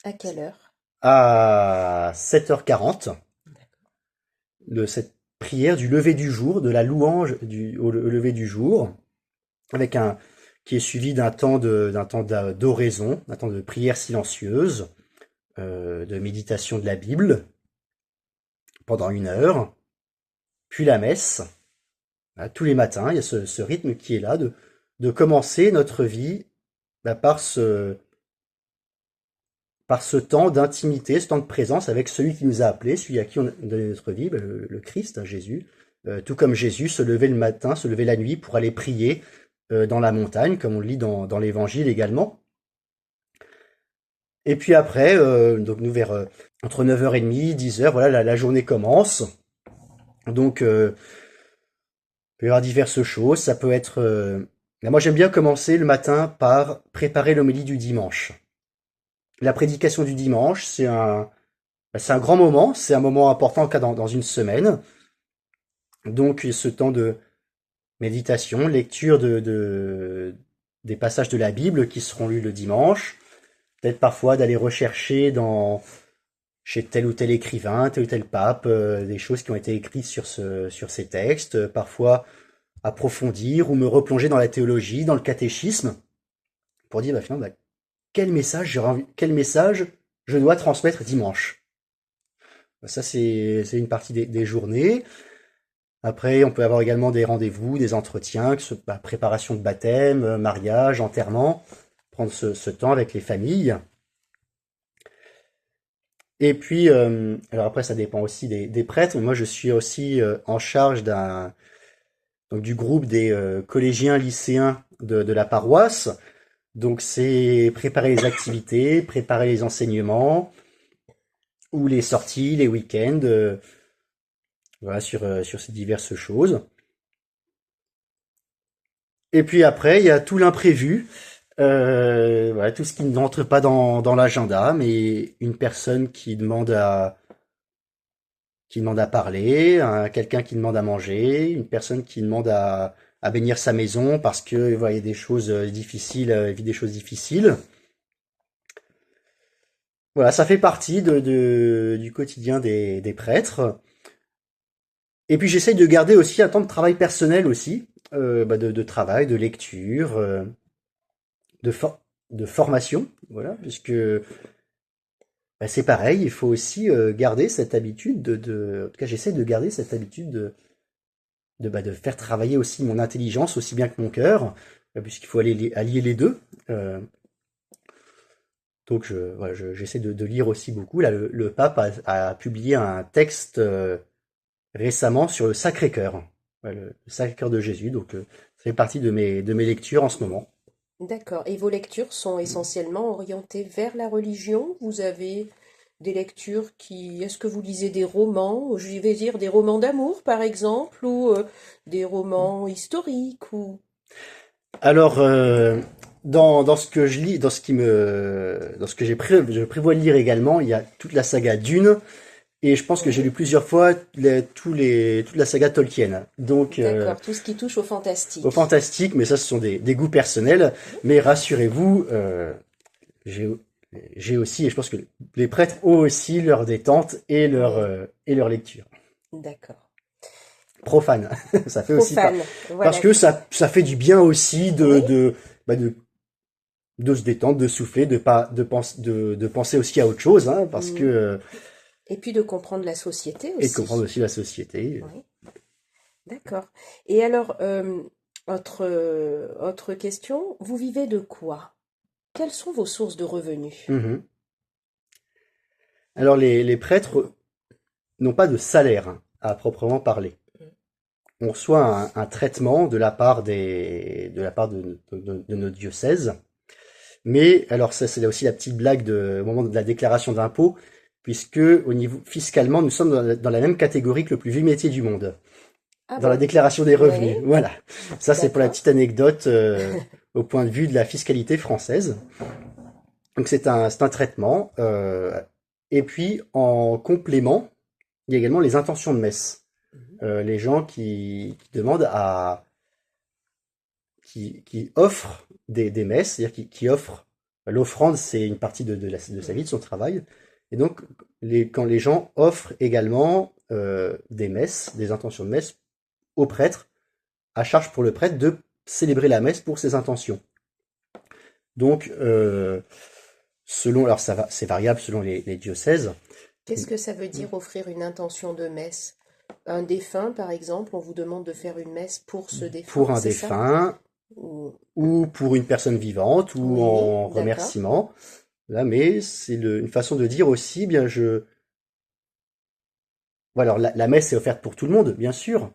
À quelle heure? À 7h40, de cette prière du lever du jour, de la louange au lever du jour, qui est suivi d'un temps d'oraison, d'un temps de prière silencieuse, de méditation de la Bible pendant 1 heure, puis la messe. Tous les matins, il y a ce rythme qui est là de commencer notre vie par ce temps d'intimité, ce temps de présence avec celui qui nous a appelés, celui à qui on a donné notre vie, le Christ, Jésus. Tout comme Jésus se levait le matin, se levait la nuit pour aller prier dans la montagne, comme on le lit dans l'Évangile également. Et puis après, donc nous vers entre 9h30, 10h, voilà, la journée commence. Donc, il peut y avoir diverses choses. Ça peut être... moi, j'aime bien commencer le matin par préparer l'homélie du dimanche. La prédication du dimanche, c'est un grand moment. C'est un moment important dans une semaine. Donc, ce temps de méditation, lecture des passages de la Bible qui seront lus le dimanche. Peut-être parfois d'aller rechercher chez tel ou tel écrivain, tel ou tel pape, des choses qui ont été écrites sur ces textes, parfois approfondir ou me replonger dans la théologie, dans le catéchisme, pour dire finalement quel message je dois transmettre dimanche. Ça c'est une partie des journées. Après, on peut avoir également des rendez-vous, des entretiens, préparation de baptême, mariage, enterrement, prendre ce temps avec les familles. Et puis, alors après, ça dépend aussi des prêtres. Moi, je suis aussi en charge du groupe des collégiens, lycéens de la paroisse. Donc, c'est préparer les activités, préparer les enseignements, ou les sorties, les week-ends, voilà, sur ces diverses choses. Et puis après, il y a tout l'imprévu. Voilà, tout ce qui n'entre pas dans l'agenda, mais une personne qui demande à parler, quelqu'un qui demande à manger, une personne qui demande à bénir sa maison parce que voilà, il y a des choses difficiles, vit des choses difficiles. Voilà, ça fait partie du quotidien des prêtres. Et puis j'essaye de garder aussi un temps de travail personnel aussi, de travail, de lecture, de formation, voilà, puisque c'est pareil, il faut aussi garder cette habitude en tout cas j'essaie de garder cette habitude de faire travailler aussi mon intelligence aussi bien que mon cœur, puisqu'il faut allier les deux. Donc j'essaie de lire aussi beaucoup. Là, le pape a publié un texte récemment sur le Sacré-Cœur, le Sacré-Cœur de Jésus. Donc ça fait partie de mes lectures en ce moment. D'accord. Et vos lectures sont essentiellement orientées vers la religion? Vous avez des lectures qui... Est-ce que vous lisez des romans? Je vais dire des romans d'amour, par exemple, ou des romans historiques, ou... Alors, dans ce que je lis, dans ce que je prévois de lire également, il y a toute la saga Dune, et je pense que j'ai lu plusieurs fois toute la saga Tolkien. Donc, D'accord, tout ce qui touche au fantastique. au fantastique, mais ça, ce sont des goûts personnels. Mais rassurez-vous, j'ai aussi, et je pense que les prêtres ont aussi leur détente et leur lecture. D'accord. Profane, ça fait aussi Profane, voilà. parce que ça fait du bien aussi de de se détendre, de souffler, de penser aussi à autre chose, hein, parce Mm. que Et puis de comprendre la société et de comprendre aussi. aussi la société. Oui, d'accord. Et alors, autre question, vous vivez de quoi? Quelles sont vos sources de revenus? Mhm. Alors les prêtres n'ont pas de salaire, hein, à proprement parler. On reçoit un traitement de la part de nos diocèses. Mais alors ça, c'est là aussi la petite blague au moment de la déclaration d'impôt, puisque au niveau fiscalement, nous sommes dans la même catégorie que le plus vieux métier du monde, Ah dans la bon? déclaration des revenus. Oui, Voilà. Ça, c'est pour la d'accord. petite anecdote au point de vue de la fiscalité française. Donc c'est un traitement. Et puis en complément, il y a également les intentions de messe. Mhm. Les gens qui demandent qui offre des messes, c'est-à-dire qui offre l'offrande, c'est une partie de sa vie, de son travail. Et donc, quand les gens offrent également des messes, des intentions de messe au prêtre, à charge pour le prêtre de célébrer la messe pour ses intentions. Donc, alors c'est variable selon les diocèses. Qu'est-ce que ça veut dire offrir une intention de messe? Un défunt, par exemple, on vous demande de faire une messe pour ce Pour défunt, un c'est ça? défunt, Ou- ou pour une personne vivante, ou Oui, en d'accord. remerciement. Là, mais c'est une façon de dire aussi, bien voilà, alors la messe est offerte pour tout le monde, bien sûr,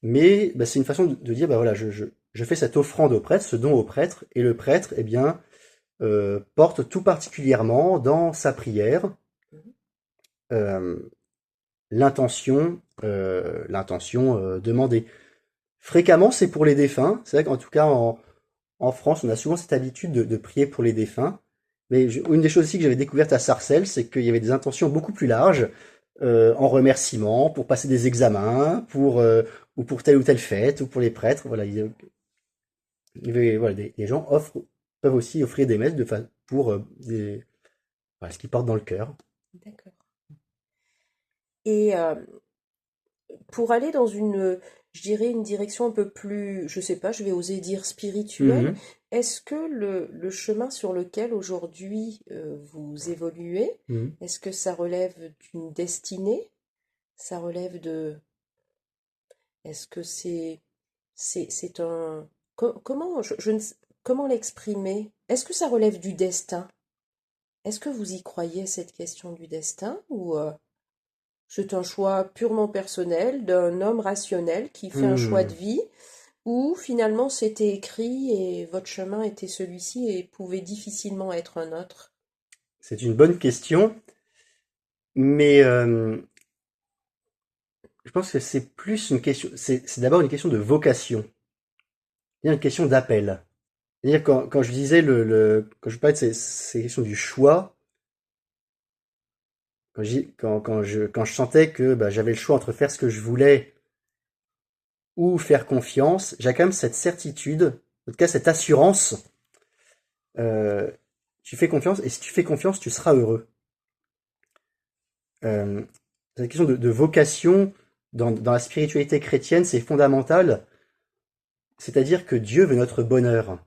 mais bah, c'est une façon de dire, bah voilà, je fais cette offrande au prêtre, ce don au prêtre, et le prêtre, eh bien, porte tout particulièrement dans sa prière Mhm. euh, l'intention demandée. Fréquemment, c'est pour les défunts. C'est vrai qu'en tout cas, en France, on a souvent cette habitude de prier pour les défunts. Mais une des choses aussi que j'avais découvertes à Sarcelles, c'est qu'il y avait des intentions beaucoup plus larges, en remerciement, pour passer des examens, ou pour telle ou telle fête, ou pour les prêtres. Voilà, voilà, des gens peuvent aussi offrir des messes pour voilà, ce qu'ils portent dans le cœur. D'accord. Et pour aller dans une, je dirais, une direction un peu plus, je sais pas, je vais oser dire spirituelle, Mhm, est-ce que le chemin sur lequel aujourd'hui vous évoluez, mhm. est-ce que ça relève d'une destinée? Ça relève de, est-ce que c'est un, comment, je ne sais- comment l'exprimer? Est-ce que ça relève du destin? Est-ce que vous y croyez, cette question du destin, ou c'est un choix purement personnel d'un homme rationnel qui fait un choix de Hmm. vie, ou finalement c'était écrit et votre chemin était celui-ci et pouvait difficilement être un autre? C'est une bonne question, mais je pense que c'est plus une question, c'est d'abord une question de vocation, c'est une question d'appel. C'est-à-dire quand je disais quand je parlais de ces questions du choix, quand je sentais que bah, j'avais le choix entre faire ce que je voulais ou faire confiance, j'ai quand même cette certitude, en tout cas cette assurance, euh, tu fais confiance, et si tu fais confiance, tu seras heureux. Euh, Cette question de vocation dans la spiritualité chrétienne, c'est fondamental, c'est-à-dire que Dieu veut notre bonheur,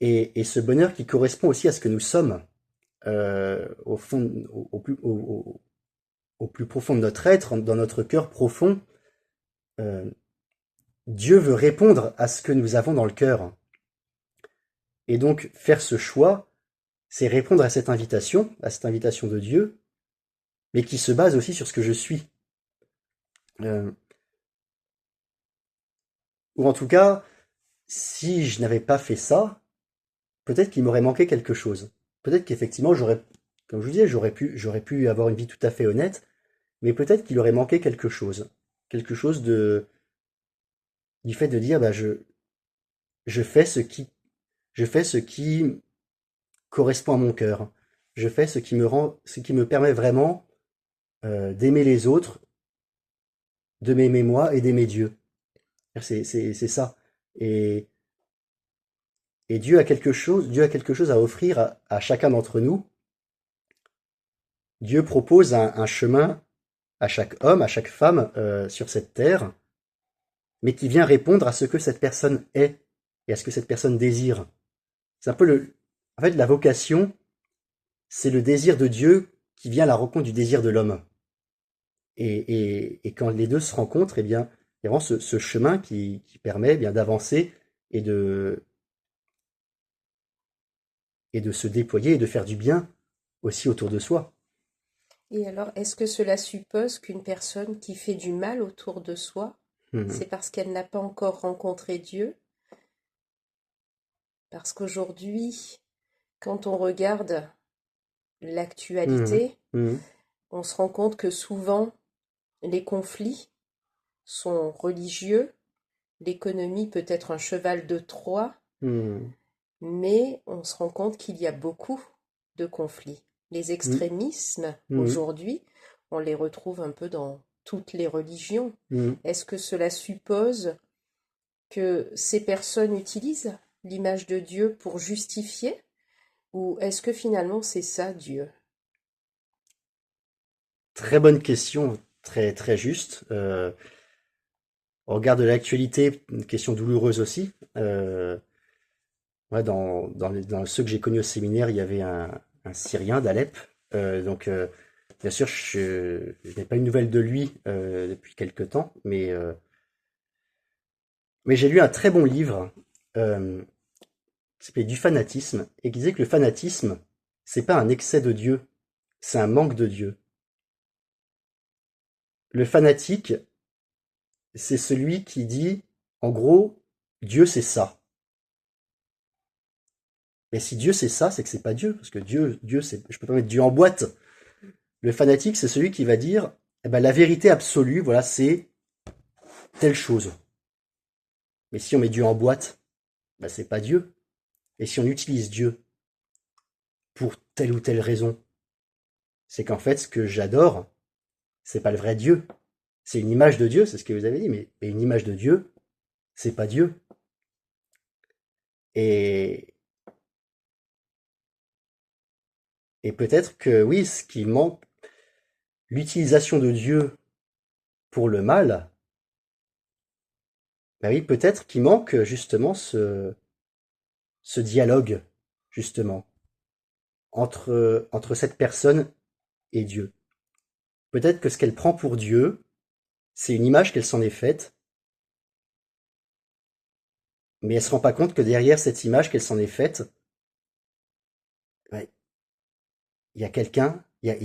et ce bonheur qui correspond aussi à ce que nous sommes, au fond, au plus profond de notre être, dans notre cœur profond. euh, Dieu veut répondre à ce que nous avons dans le cœur. Et donc, faire ce choix, c'est répondre à cette invitation de Dieu, mais qui se base aussi sur ce que je suis. Euh, ou en tout cas, si je n'avais pas fait ça, peut-être qu'il m'aurait manqué quelque chose. Peut-être qu'effectivement, comme je vous disais, j'aurais pu avoir une vie tout à fait honnête, mais peut-être qu'il aurait manqué quelque chose. Quelque chose du fait de dire, bah, je fais je fais ce qui correspond à mon cœur. Je fais ce qui me permet vraiment d'aimer les autres, de m'aimer moi et d'aimer Dieu. C'est ça. Et, et Dieu a quelque chose à offrir à chacun d'entre nous. Dieu propose un chemin à chaque homme, à chaque femme sur cette terre, mais qui vient répondre à ce que cette personne est et à ce que cette personne désire. C'est un peu en fait, la vocation, c'est le désir de Dieu qui vient à la rencontre du désir de l'homme. Et quand les deux se rencontrent, eh bien, il y a vraiment ce chemin qui permet eh bien d'avancer et de se déployer et de faire du bien aussi autour de soi. Et alors, est-ce que cela suppose qu'une personne qui fait du mal autour de soi, Mhm. c'est parce qu'elle n'a pas encore rencontré Dieu? Parce qu'aujourd'hui, quand on regarde Mhm. l'actualité, Mhm. on se rend compte que souvent les conflits sont religieux, l'économie peut être un cheval de Troie, Mhm. mais on se rend compte qu'il y a beaucoup de conflits. Les extrémismes, Mhm. aujourd'hui, on les retrouve un peu dans toutes les religions. Mhm. Est-ce que cela suppose que ces personnes utilisent l'image de Dieu pour justifier, ou est-ce que finalement c'est ça Dieu? Très bonne question, très très juste. Au regard de l'actualité, une question douloureuse aussi. Ouais, dans ceux que j'ai connus au séminaire, il y avait un Syrien d'Alep. Donc, bien sûr, je n'ai pas une nouvelle de lui depuis quelque temps, mais j'ai lu un très bon livre euh, qui s'appelait Du fanatisme et qui disait que le fanatisme, c'est pas un excès de Dieu, c'est un manque de Dieu. Le fanatique, c'est celui qui dit, en gros, Dieu c'est ça. Mais si Dieu c'est ça, c'est que c'est pas Dieu, parce que Dieu, c'est, je peux pas mettre Dieu en boîte. Le fanatique, c'est celui qui va dire, eh ben, la vérité absolue, voilà, c'est telle chose. Mais si on met Dieu en boîte, ben, c'est pas Dieu. Et si on utilise Dieu pour telle ou telle raison, c'est qu'en fait, ce que j'adore, c'est pas le vrai Dieu. C'est une image de Dieu, c'est ce que vous avez dit, mais une image de Dieu, c'est pas Dieu. Et, et peut-être que oui, ce qui manque, l'utilisation de Dieu pour le mal, ben oui, peut-être qu'il manque justement ce dialogue, justement, entre cette personne et Dieu. Peut-être que ce qu'elle prend pour Dieu, c'est une image qu'elle s'en est faite, mais elle se rend pas compte que derrière cette image qu'elle s'en est faite, ouais, il y a quelqu'un, il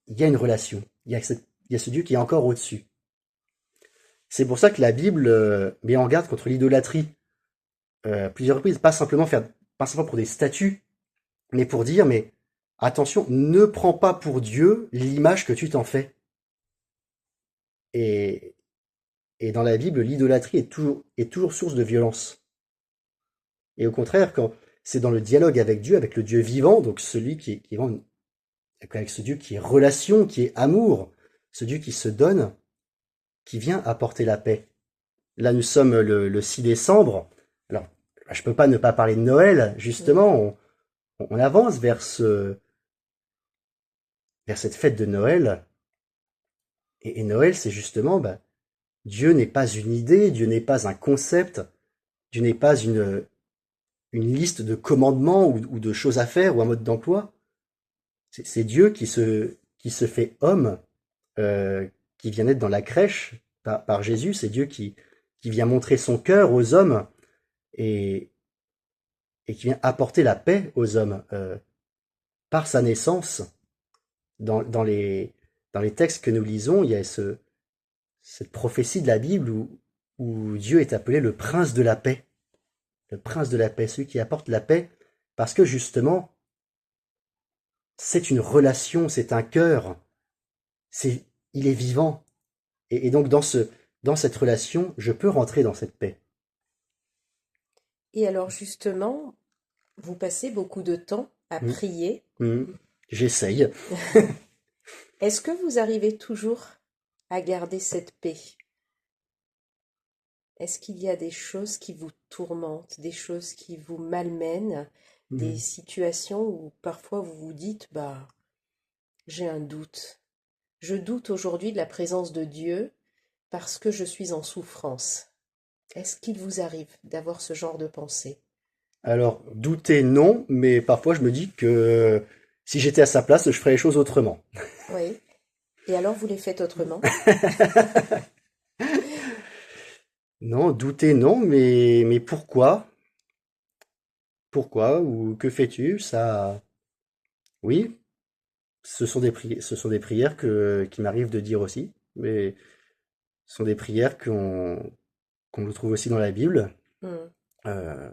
y a une relation, il y a ce Dieu qui est encore au-dessus. C'est pour ça que la Bible met en garde contre l'idolâtrie plusieurs reprises, pas simplement pour des statues, mais pour dire, mais attention, ne prends pas pour Dieu l'image que tu t'en fais. Et, et dans la Bible, l'idolâtrie est toujours source de violence. Et au contraire, quand c'est dans le dialogue avec Dieu, avec le Dieu vivant, donc celui qui est vraiment avec ce Dieu qui est relation, qui est amour, ce Dieu qui se donne, qui vient apporter la paix. Là, nous sommes le 6 décembre. Alors, je peux pas ne pas parler de Noël. Mhm. Justement, on avance vers cette fête de Noël. Et Noël, c'est justement, bah, Dieu n'est pas une idée, Dieu n'est pas un concept, Dieu n'est pas une liste de commandements ou de choses à faire ou un mode d'emploi. C'est Dieu qui se fait homme, euh, qui vient naître dans la crèche par Jésus. C'est Dieu qui vient montrer son cœur aux hommes et, et qui vient apporter la paix aux hommes par sa naissance. Dans, dans, les, dans les textes que nous lisons, il y a cette prophétie de la Bible où Dieu est appelé le prince de la paix. Le prince de la paix, celui qui apporte la paix, parce que justement, c'est une relation, c'est un cœur, il est vivant. Et donc dans cette relation, je peux rentrer dans cette paix. Et alors justement, vous passez beaucoup de temps à Mm, prier. mm. J'essaye. Est-ce que vous arrivez toujours à garder cette paix? Est-ce qu'il y a des choses qui vous tourmentent, des choses qui vous malmènent, des Mm. situations où parfois vous vous dites, bah, j'ai un doute. Je doute aujourd'hui de la présence de Dieu parce que je suis en souffrance. Est-ce qu'il vous arrive d'avoir ce genre de pensée? Alors, douter, non, mais parfois je me dis que si j'étais à sa place, je ferais les choses autrement. Oui. Et alors, vous les faites autrement? Non, douter, non, mais pourquoi? Pourquoi? Ou que fais-tu? Ça, oui, ce sont des prières qui m'arrive de dire aussi, mais ce sont des prières qu'on retrouve aussi dans la Bible. Hmm. Euh,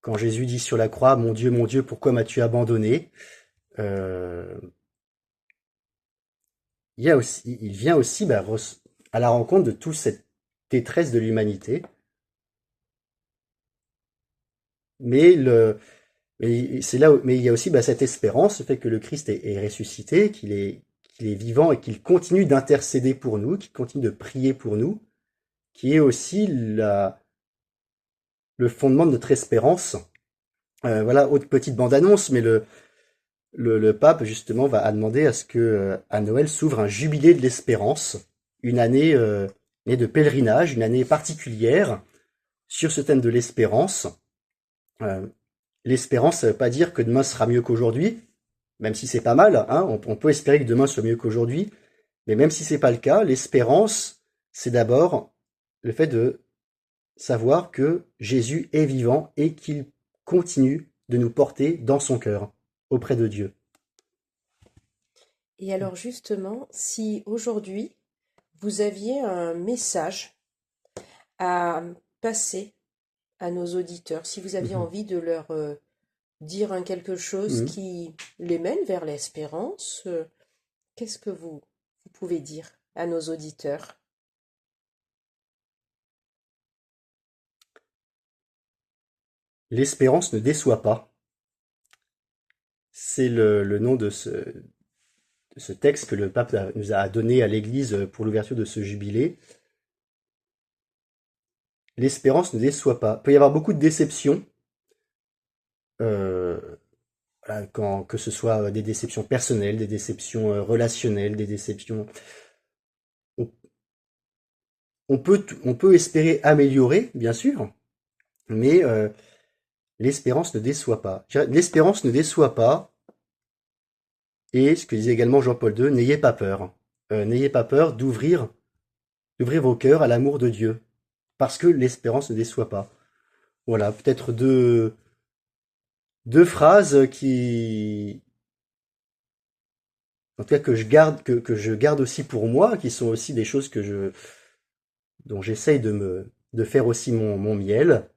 Quand Jésus dit sur la croix, mon Dieu, pourquoi m'as-tu abandonné? Euh, il vient aussi à la rencontre de toute cette détresse de l'humanité. Mais mais il y a aussi cette espérance, le fait que le Christ est ressuscité, qu'il est vivant et qu'il continue d'intercéder pour nous, qu'il continue de prier pour nous, qui est aussi le fondement de notre espérance. Voilà, autre petite bande-annonce, mais le pape justement a demandé à ce que à Noël s'ouvre un jubilé de l'espérance, une année de pèlerinage, une année particulière sur ce thème de l'espérance. Euh, L'espérance, ça veut pas dire que demain sera mieux qu'aujourd'hui, même si c'est pas mal, hein, on peut espérer que demain soit mieux qu'aujourd'hui, mais même si c'est pas le cas, l'espérance, c'est d'abord le fait de savoir que Jésus est vivant et qu'il continue de nous porter dans son cœur, auprès de Dieu. Et alors, justement, si aujourd'hui, vous aviez un message à passer à nos auditeurs, si vous aviez Mhm. envie de leur dire quelque chose Mhm. qui les mène vers l'espérance, qu'est-ce que vous pouvez dire à nos auditeurs? L'espérance ne déçoit pas. C'est le nom de ce texte que le pape nous a donné à l'Église pour l'ouverture de ce jubilé. L'espérance ne déçoit pas. Il peut y avoir beaucoup de déceptions, euh, voilà, que ce soit des déceptions personnelles, des déceptions relationnelles, des déceptions. On, on peut espérer améliorer, bien sûr, mais l'espérance ne déçoit pas. L'espérance ne déçoit pas, et ce que disait également Jean-Paul II, n'ayez pas peur. N'ayez pas peur d'ouvrir vos cœurs à l'amour de Dieu, parce que l'espérance ne déçoit pas. Voilà, peut-être deux phrases en tout cas que je garde aussi pour moi, qui sont aussi des choses dont j'essaye de faire aussi mon miel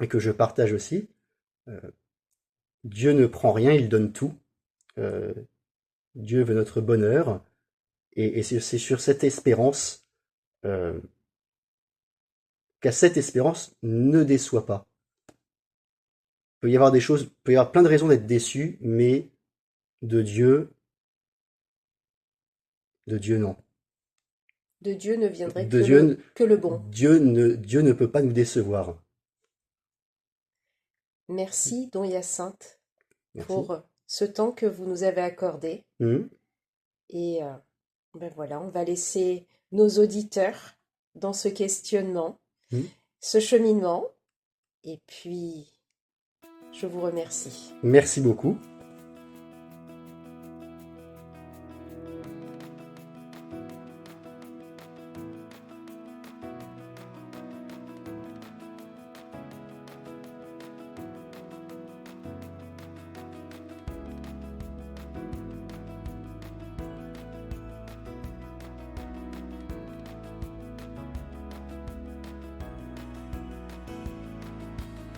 et que je partage aussi. Euh, Dieu ne prend rien, il donne tout. Euh, Dieu veut notre bonheur et c'est sur cette espérance euh, qu'à cette espérance ne déçoit pas. Il peut y avoir il peut y avoir plein de raisons d'être déçu, mais de Dieu, de Dieu non. De Dieu ne viendrait De Dieu, que le bon. Dieu ne peut pas nous décevoir. Merci, Don Hyacinthe, Merci. pour ce temps que vous nous avez accordé. Mhm. Et ben voilà, on va laisser nos auditeurs dans ce questionnement, Mhm. ce cheminement. Et puis, je vous remercie. Merci beaucoup.